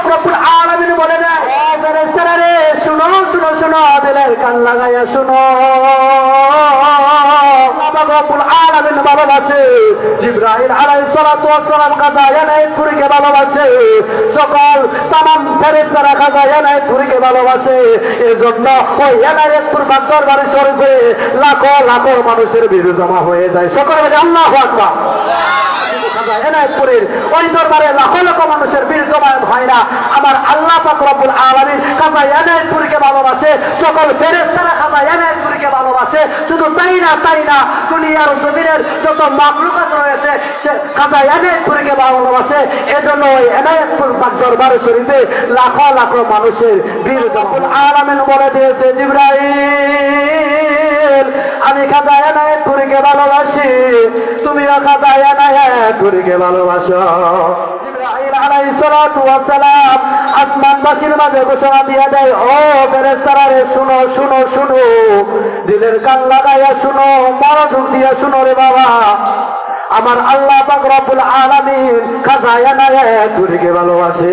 পাক রব্বুল আলামিন বলে দেয়, ও ফেরেশতারা রে, শুনো শুনো শুনো, দিলের কান লাগাইয়া শুনো। আল্লাহ পাক রব্বুল আলামিন ভালোবাসে জিবরাইল আলাইহিস সালাতু ওয়াস সালাম, খাজা এনায়েতপুরীকে ভালোবাসে, সকল তামাম ফেরেশতারা খাজা এনায়েতপুরীকে ভালোবাসে। এজন্য ওই এনায়েতপুর দরবারে শরীফে লাখো লাখো মানুষের ভিড় জমা হয়ে যায়। সকলে বলে আল্লাহু আকবার। এনায়েতপুরের ওই দরবারে লাখো লাখো মানুষের ভিড় জমায়েত হয় না। আমার আল্লাহ পাক রব্বুল আলামিন খাজা এনায়েতপুরীকে ভালোবাসে, সকল ফেরেশতারা খাজা এনায়েতপুরীকে ভালোবাসে। শুধু তাই না, দুনিয়ার জমিনের যত মাখলুকাত রয়েছে সে খাজা এনায়েতপুরীকে ভালোবাসে। এজন্য ওই এনায়েতপুর দরবারে শরীফে লাখো লাখো মানুষের ভিড় রব্বুল আলামিন বলে দিয়েছে, জিবরাইল আমি খাজা এনায়েতপুরীকে ভালোবাসি, তুমিও খাজা এনায়েতপুরীকে ভালোবাসো। জিবরাইল আলাইহিস সালাতু ওয়াস সালাম আসমানবাসীর মাঝে ঘোষণা দিয়ে দেয়, ও ফেরেশতারা রে, শুনো শুনো শুনো, দিলের কান লাগাইয়া শুনো, মনোযোগ দিয়ে শুনো রে বাবা। আমার আল্লাহ পাক রব্বুল আলামিন খাজা এনায়েতপুরীকে ভালোবাসে।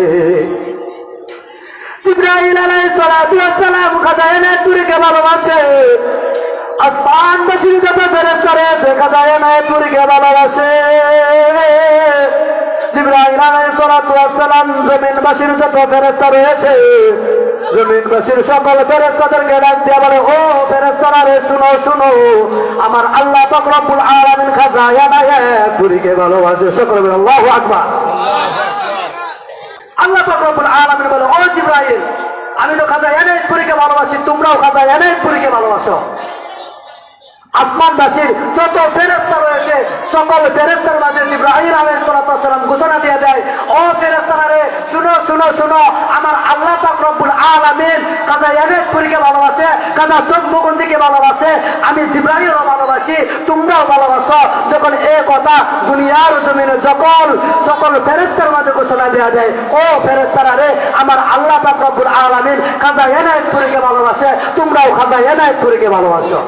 জিবরাইল আলাইহিস সালাতু ওয়াস সালাম খাজা এনায়েতপুরীকে ভালোবাসে। আসমানবাসীর যত ফেরেশতা রয়েছে খাজা এনায়েতপুরীকে ভালোবাসে। জিবরাইল আলাইহিস সালাতু ওয়াস সালাম জমিনবাসীর যত ফেরেশতা রয়েছে, জমিনবাসীর সকল ফেরেশতাদেরকে ডাক দিয়ে বলে, ও ফেরেশতারা রে, শুনো শুনো, আমার আল্লাহ পাক রব্বুল আলামিন খাজা এনায়েতপুরীকে ভালোবাসে। সকলে বলে আল্লাহু আকবার। আল্লাহ পাক রব্বুল আলামিন বলে, ও জিবরাইল, আমি তো খাজা এনায়েতপুরীকে ভালোবাসি, তোমরাও খাজা এনায়েতপুরীকে ভালোবাসো। আসমানবাসীর যত ফেরেশতা রয়েছে সকল ফেরেশতার মাঝে জিবরাইল আলাইহিস সালাতু ওয়াস সালাম ঘোষণা দিয়ে দেয়, ও ফেরেশতারা রে, শুনো শুনো শুনো, আমার আল্লাহ পাক রব্বুল আলামিন খাজা এনায়েতপুরীকে ভালোবাসে, খাজা চৌমুখীকে ভালোবাসে, আমি জিবরাইলও ভালোবাসি, তোমরাও ভালোবাসো। যখন এই কথা দুনিয়ার জমিনে সকল ফেরেশতার মাঝে ঘোষণা দেওয়া যায়, ও ফেরেশতারা রে, আমার আল্লাহ পাক রব্বুল আলামিন খাজা এনায়েতপুরীকে ভালোবাসে, তোমরাও খাজা এনায়েতপুরীকে ভালোবাসো।